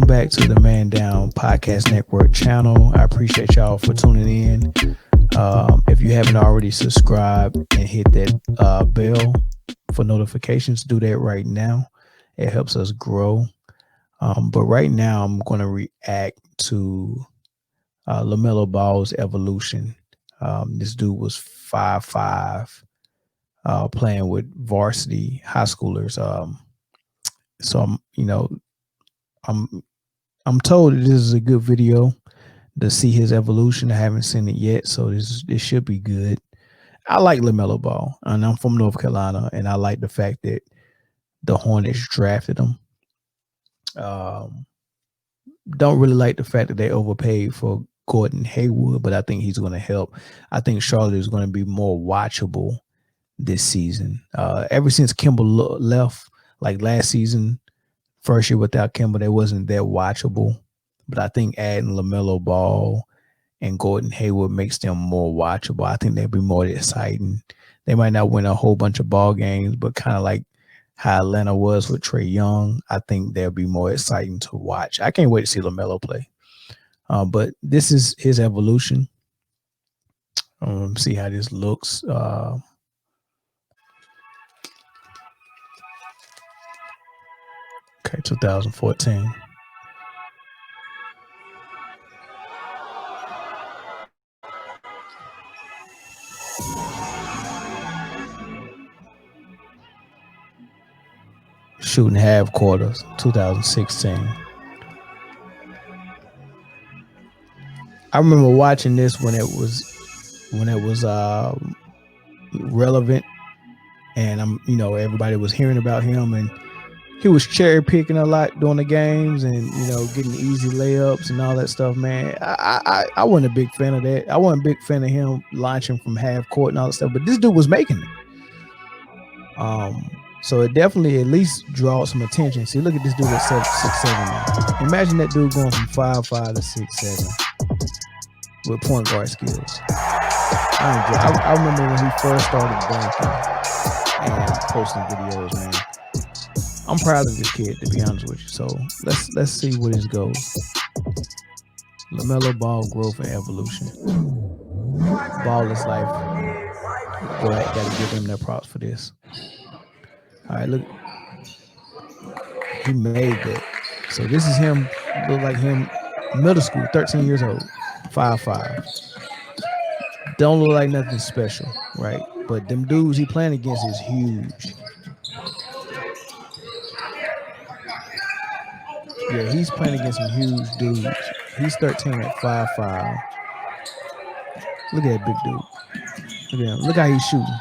back to the Man Down Podcast Network channel. I appreciate y'all for tuning in. If you haven't already subscribed and hit that bell for notifications, do that right now. It helps us grow. But right now, I'm going to react to LaMelo Ball's evolution. This dude was 5'5", playing with varsity high schoolers. So I'm told that this is a good video to see his evolution. I haven't seen it yet, so this should be good. I like LaMelo Ball, and I'm from North Carolina, and I like the fact that the Hornets drafted him. Don't really like the fact that they overpaid for Gordon Hayward, but I think he's going to help. I think Charlotte is going to be more watchable this season. Ever since Kimball left, like last season, first year without Kimball, they wasn't that watchable. But I think adding LaMelo Ball and Gordon Hayward makes them more watchable. I think they'll be more exciting. They might not win a whole bunch of ball games, but kind of like how Atlanta was with Trae Young, I think they'll be more exciting to watch. I can't wait to see LaMelo play. But this is his evolution. See how this looks. Okay, 2014. Shooting half quarters, 2016. I remember watching this when it was relevant, and everybody was hearing about him, and he was cherry picking a lot during the games, and getting easy layups and all that stuff. Man, I wasn't a big fan of that. I wasn't a big fan of him launching from half court and all that stuff. But this dude was making it. So it definitely at least draws some attention. See, look at this dude at 6'7" now. Imagine that dude going from 5'5" to 6'7" with point guard skills. I remember when he first started dunking and posting videos, man. I'm proud of this kid, to be honest with you. So let's see where this goes. LaMelo Ball growth and evolution. Ball is life. Gotta give him their props for this. All right, look. He made that. So this is him, look like him, middle school, 13 years old, 5'5". Don't look like nothing special, right? But them dudes he playing against is huge. Yeah, he's playing against some huge dudes. He's 13 at 5'5". Look at that big dude. Look at him. Look how he's shooting.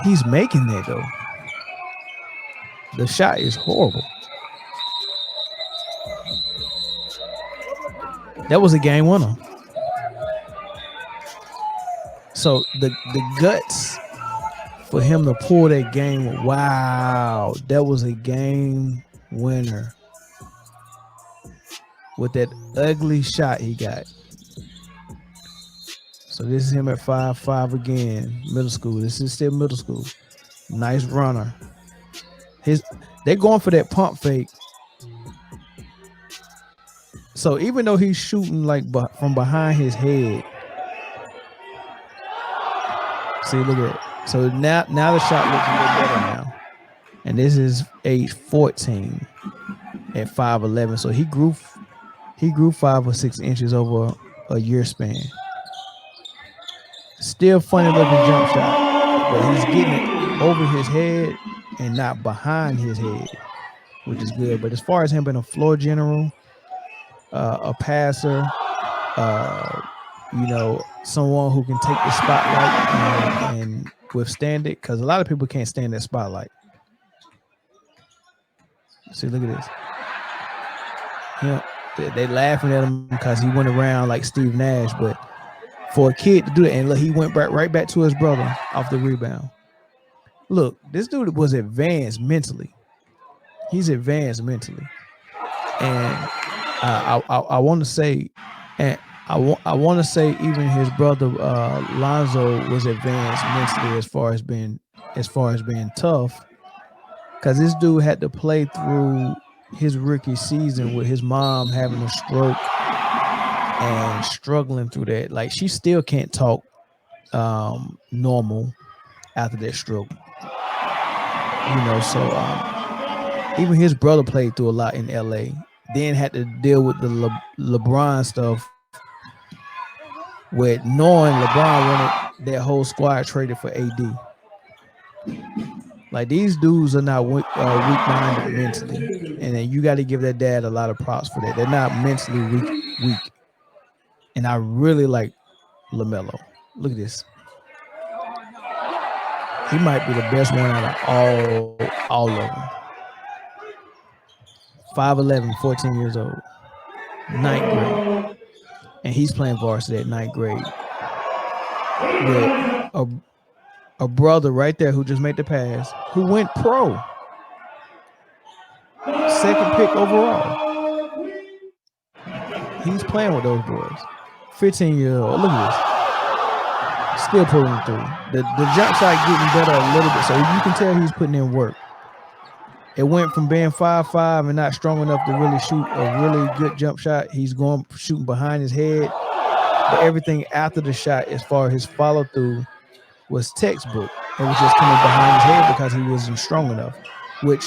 He's making that, though. The shot is horrible. That was a game winner. So the guts for him to pull that game, wow, that was a game winner with that ugly shot he got. So this is him at 5'5" again, middle school. This is still middle school. Nice runner. They're going for that pump fake. So even though he's shooting like from behind his head, see, look at it. So now the shot looks a little better now. And this is age 14 at 5'11". So he grew 5 or 6 inches over a year span. Still funny looking jump shot, but he's getting it over his head and not behind his head, which is good. But as far as him being a floor general, a passer, someone who can take the spotlight and withstand it, because a lot of people can't stand that spotlight. See, look at this. They laughing at him because he went around like Steve Nash, but for a kid to do that, and look, he went right back to his brother off the rebound. Look, this dude was advanced mentally. He's advanced mentally, and I want to say, and I want to say even his brother Lonzo was advanced mentally as far as being tough, because this dude had to play through his rookie season with his mom having a stroke and struggling through that. Like she still can't talk normal after that stroke. So even his brother played through a lot in LA. Then had to deal with the LeBron stuff with knowing LeBron wanted that whole squad traded for AD. Like these dudes are not weak minded mentally, and then you got to give that dad a lot of props for that. They're not mentally weak, and I really like LaMelo. Look at this. He might be the best one out of all of them. 5'11", 14 years old, ninth grade, and he's playing varsity at ninth grade with a a brother right there who just made the pass, who went pro, second pick overall. He's playing with those boys. 15-year old. Look at this. Still pulling through. The jump shot getting better a little bit, so you can tell he's putting in work. It went from being 5'5" and not strong enough to really shoot a really good jump shot. He's going shooting behind his head, but everything after the shot, as far as his follow through, was textbook. It was just coming behind his head because he wasn't strong enough. Which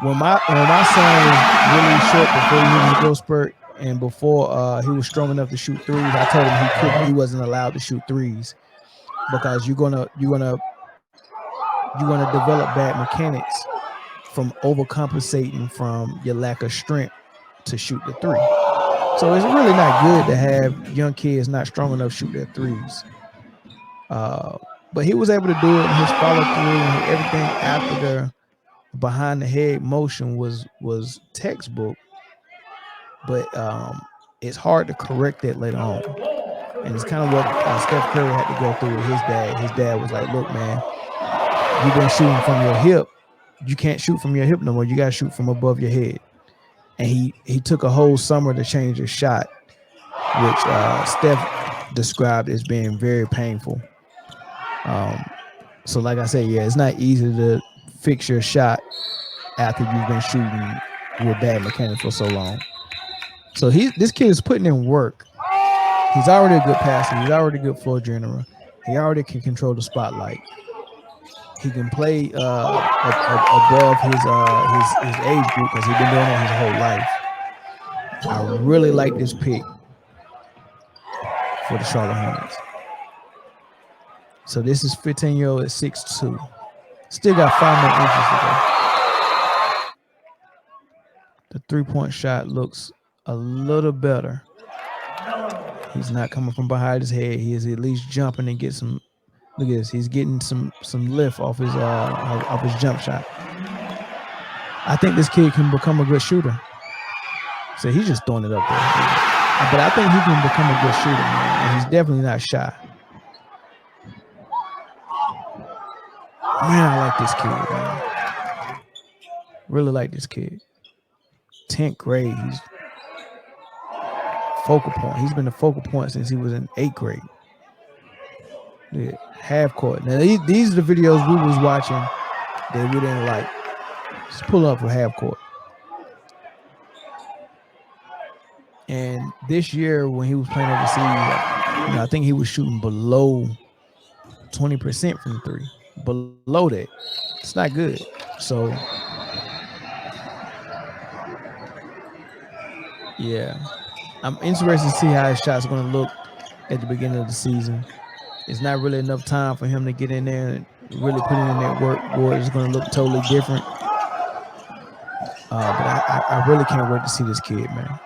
when my son was really short before he hit his growth spurt and before he was strong enough to shoot threes, I told him he wasn't allowed to shoot threes because you're gonna develop bad mechanics from overcompensating from your lack of strength to shoot the three. So it's really not good to have young kids not strong enough to shoot their threes. But he was able to do it, and his follow through and everything after the behind the head motion was textbook. But it's hard to correct that later on, and it's kind of what Steph Curry had to go through with his dad. His dad was like, "Look, man, you've been shooting from your hip. You can't shoot from your hip no more. You got to shoot from above your head." And he took a whole summer to change his shot, which Steph described as being very painful. So like I said, yeah, it's not easy to fix your shot after you've been shooting with bad mechanics for so long. So this kid is putting in work. He's already a good passer. He's already a good floor general. He already can control the spotlight. He can play above his age group because he's been doing it his whole life. I really like this pick for the Charlotte Hornets. So this is 15-year-old at 6'2". Still got 5 more inches to go. The three-point shot looks a little better. He's not coming from behind his head. He is at least jumping and get some. Look at this. He's getting some lift off his jump shot. I think this kid can become a good shooter. So he's just throwing it up there. But I think he can become a good shooter, man. And he's definitely not shy. Man, I like this kid, man. Really like this kid. 10th grade. He's focal point. He's been the focal point since he was in 8th grade. Yeah, half court. Now these are the videos we was watching that we didn't like. Just pull up for half court. And this year when he was playing overseas, I think he was shooting below 20% from three. Below that. It's not good. So yeah. I'm interested to see how his shot's going to look at the beginning of the season. It's not really enough time for him to get in there and really put in that work, or it's going to look totally different. But I really can't wait to see this kid, man.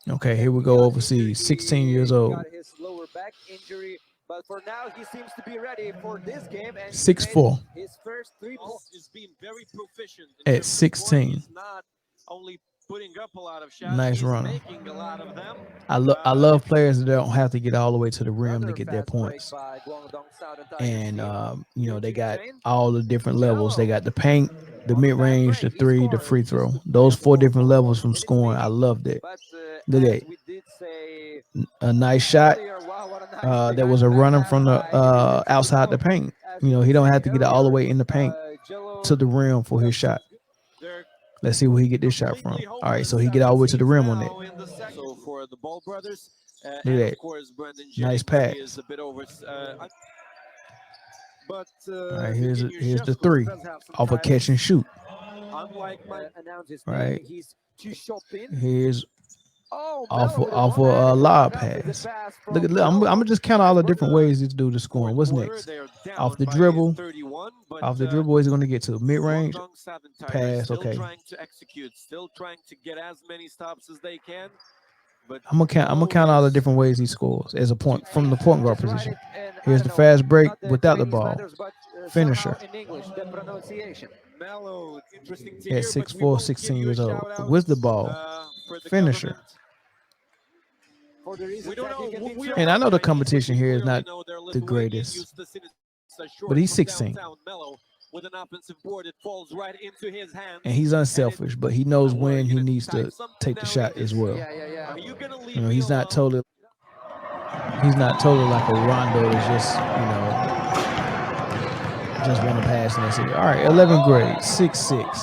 Okay, here we go overseas. 16 years old. His lower back injury, but for now he seems to be ready for this game. And 6'4". His first 3 is being very proficient at 16. Not only putting up a lot of shots, nice runner. Making a lot of them. I love players that don't have to get all the way to the rim to get their points. And they got all the different levels. They got the paint, the mid range, the three, the free throw. Those 4 different levels from scoring. I love that. Look at a nice shot. There was a runner from the outside the paint. He don't have to get all the way in the paint. to the rim for his shot. They're Let's see where he get this shot from. completely All right, so hopeless he get as all it the way to the seems rim on that. now in the second. So for the Ball brothers, Look and at of that. course Brandon Nice Jennings, he is pass. a bit over. But All right, Evgeny here's the Shevko, three Does have some off a time. catch and shoot. unlike my Announce his name. Right. He's too shot in. Here's Oh, off Melo with a off a one-handed lob contested pass. pass Look from at look, I'm Melo. gonna just count all Nice the work. different ways this dude is fourth scoring. What's quarter. next? They're Off down the by dribble. 31, but Off the dribble, is he gonna get to mid Guang range? Dong Satin Tigers Pass. still Okay. trying to execute, still trying to get as many stops as they can. But I'm gonna count all the different ways he scores as a point from the point guard Just write position. it in, I Here's don't the know, fast break not the without the Chinese ball. letters, but somehow Finisher in English, the pronunciation. Melo, interesting to at hear, but we 6'4", won't give 16 you a years old shout out with the ball. for the Finisher. government. For the reason We don't that know. you can We insert. don't And I know the Chinese, but competition we here is clearly not know they're the Lithuanian. greatest, Justus but short he's from 16 downtown. Melo with an offensive board, it falls right into his hands. and he's And unselfish, but he knows what are when you he gonna needs type to something take the now, shot as Regis? well. Yeah. Are you gonna leave You know, me he's not alone? totally like a Rondo that's just just want to pass and that's it. All right, 11th grade, 6'6".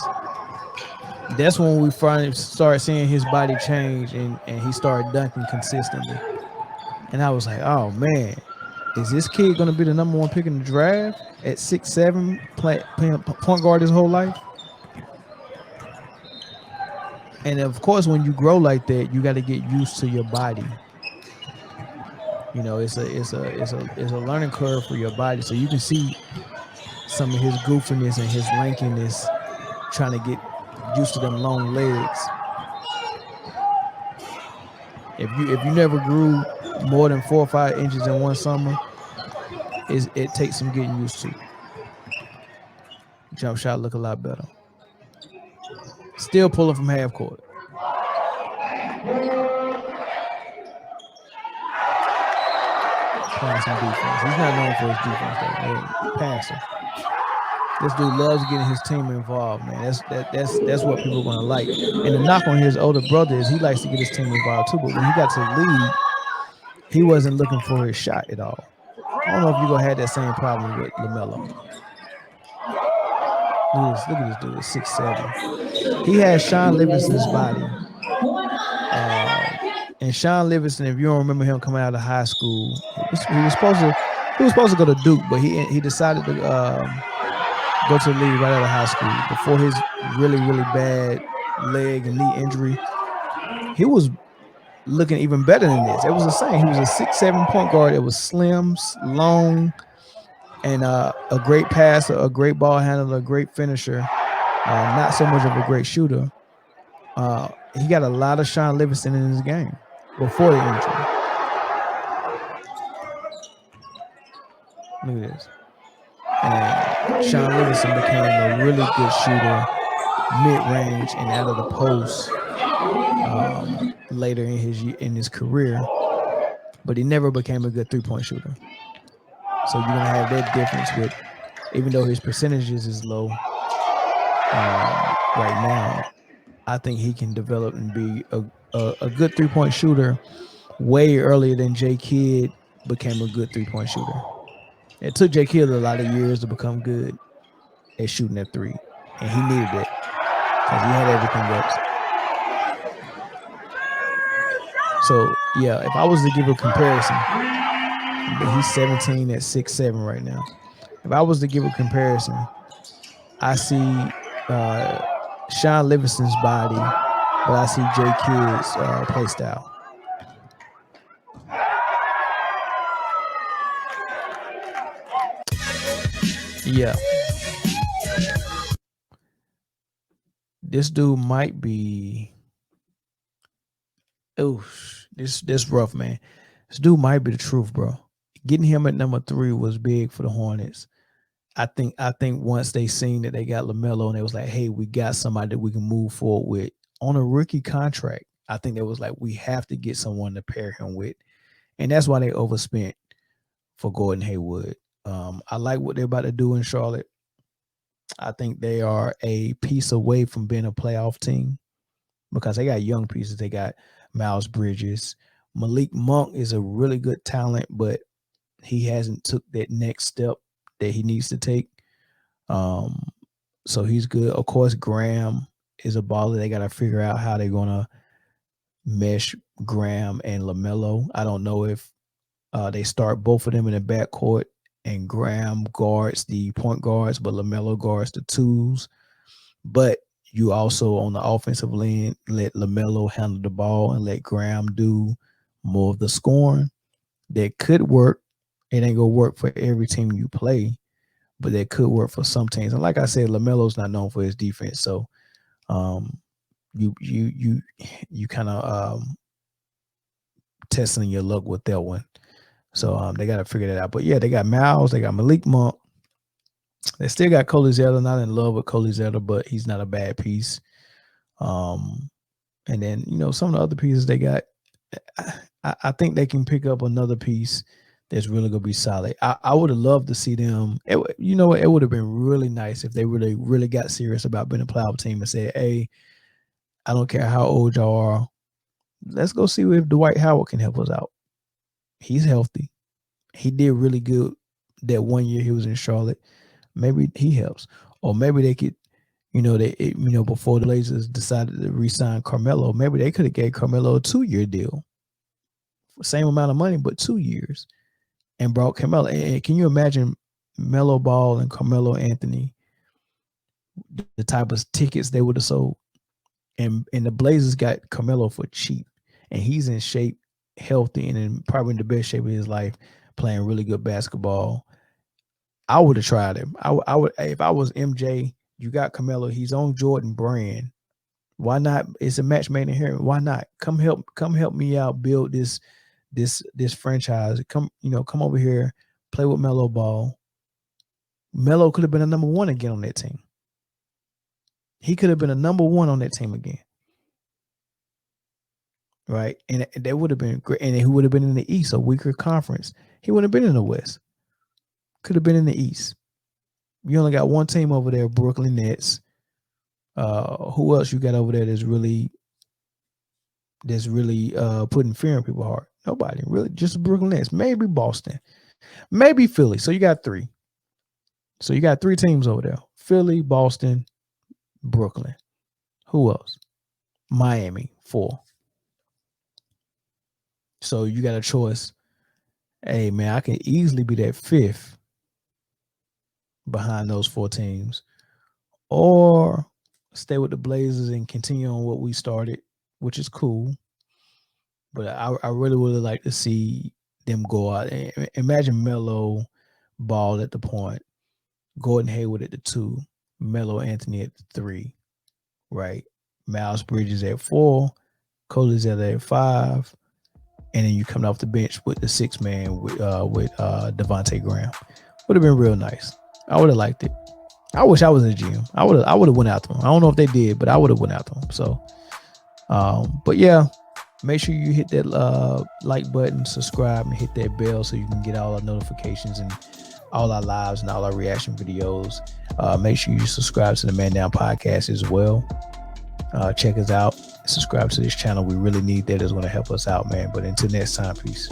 That's when we finally started seeing his body change and he started dunking consistently. And I was like, oh man, is this kid gonna be the number one pick in the draft at 6'7", playing point guard his whole life? And of course, when you grow like that, you got to get used to your body. You know, it's a learning curve for your body. So you can see some of his goofiness and his lankiness trying to get used to them long legs. If you never grew more than 4 or 5 inches in one summer, it takes some getting used to. Jump shot look a lot better. Still pulling from half court. Playing some defense. He's not known for his defense though. Passer. This dude loves getting his team involved, man. That's what people are gonna like. And the knock on his older brother is he likes to get his team involved too. But when he got to the league, he wasn't looking for his shot at all. I don't know if you're gonna have that same problem with LaMelo. Look at this dude, 6'7". He has Sean Livingston's body. And Sean Livingston, if you don't remember him coming out of high school, he was supposed to go to Duke, but he decided to go to the league right out of high school before his really bad leg and knee injury. He was looking even better than this. It was the same. He was a 6'7" point guard. It was slim, long, and a great passer, a great ball handler, a great finisher. Not so much of a great shooter. He got a lot of Sean Livingston in his game before the injury. Look at this. And Sean Livingston became a really good shooter, mid-range and out of the post later in his career, but he never became a good three-point shooter. So you're gonna have that difference with, even though his percentages is low right now, I think he can develop and be a good three-point shooter way earlier than J Kidd became a good three-point shooter. It took J Kidd a lot of years to become good at shooting that three, and he needed it because he had everything else. So yeah, if I was to give a comparison, he's 17 at 6'7" right now. If I was to give a comparison, I see Sean Livingston's body, but I see J Kidd's play style. Yeah, this dude might be. Oh, this rough, man. This dude might be the truth, bro. Getting him at number 3 was big for the Hornets. I think once they seen that they got LaMelo and they was like, hey, we got somebody that we can move forward with on a rookie contract. I think they was like, we have to get someone to pair him with. And that's why they overspent for Gordon Hayward. I like what they're about to do in Charlotte. I think they are a piece away from being a playoff team because they got young pieces. They got Miles Bridges. Malik Monk is a really good talent, but he hasn't took that next step that he needs to take. So he's good. Of course, Graham is a baller. They got to figure out how they're gonna mesh Graham and LaMelo. I don't know if they start both of them in the backcourt and Graham guards the point guards, but LaMelo guards the twos. But you also on the offensive end let LaMelo handle the ball and let Graham do more of the scoring. That could work. It ain't gonna work for every team you play, but that could work for some teams. And like I said, LaMelo's not known for his defense, so um, you kind of testing your luck with that one. So they got to figure that out. But yeah, they got Miles, they got Malik Monk. They still got Coley Zeller. Not in love with Coley Zeller, but he's not a bad piece. And then some of the other pieces they got. I think they can pick up another piece that's really gonna be solid. I would have loved to see them. It would have been really nice if they really got serious about being a playoff team and said, "Hey, I don't care how old y'all are. Let's go see if Dwight Howard can help us out. He's healthy. He did really good that 1 year he was in Charlotte. Maybe he helps, or maybe they could." Before the Blazers decided to re-sign Carmelo, maybe they could have gave Carmelo a 2-year deal, same amount of money, but 2 years, and brought Carmelo. And can you imagine Melo Ball and Carmelo Anthony, the type of tickets they would have sold? And the Blazers got Carmelo for cheap, and he's in shape, healthy, and probably in the best shape of his life, playing really good basketball. I would have tried him. I would if I was MJ. You got Carmelo. He's on Jordan brand. Why not? It's a match made in heaven. Why not? Come help me out. Build this franchise. Come over here. Play with Melo Ball. Melo could have been a number one again on that team. He could have been a number one on that team again. Right? And that would have been great. And he would have been in the East, a weaker conference. He wouldn't have been in the West. Could have been in the East. You only got one team over there, Brooklyn Nets. Who else you got over there that's really putting fear in people's heart? Nobody, really. Just Brooklyn Nets. Maybe Boston. Maybe Philly. So you got 3. So you got 3 teams over there. Philly, Boston, Brooklyn. Who else? Miami, 4. So you got a choice. Hey, man, I can easily be that 5th behind those 4 teams, or stay with the Blazers and continue on what we started, which is cool. But I really would like to see them go out. And imagine Melo Ball at the point, Gordon Hayward at the 2, Melo Anthony at the 3, right? Miles Bridges at 4, Coley Zeller at 5, and then you coming off the bench with the 6 man with Devontae Graham. Would have been real nice. I would have liked it. I wish I was in the gym. I would have went out to them. I don't know if they did, but I would have went out to them. So, but yeah, make sure you hit that like button, subscribe, and hit that bell so you can get all our notifications and all our lives and all our reaction videos. Make sure you subscribe to the Man Down Podcast as well. Check us out. Subscribe to this channel. We really need that. It's going to help us out, man. But until next time, peace.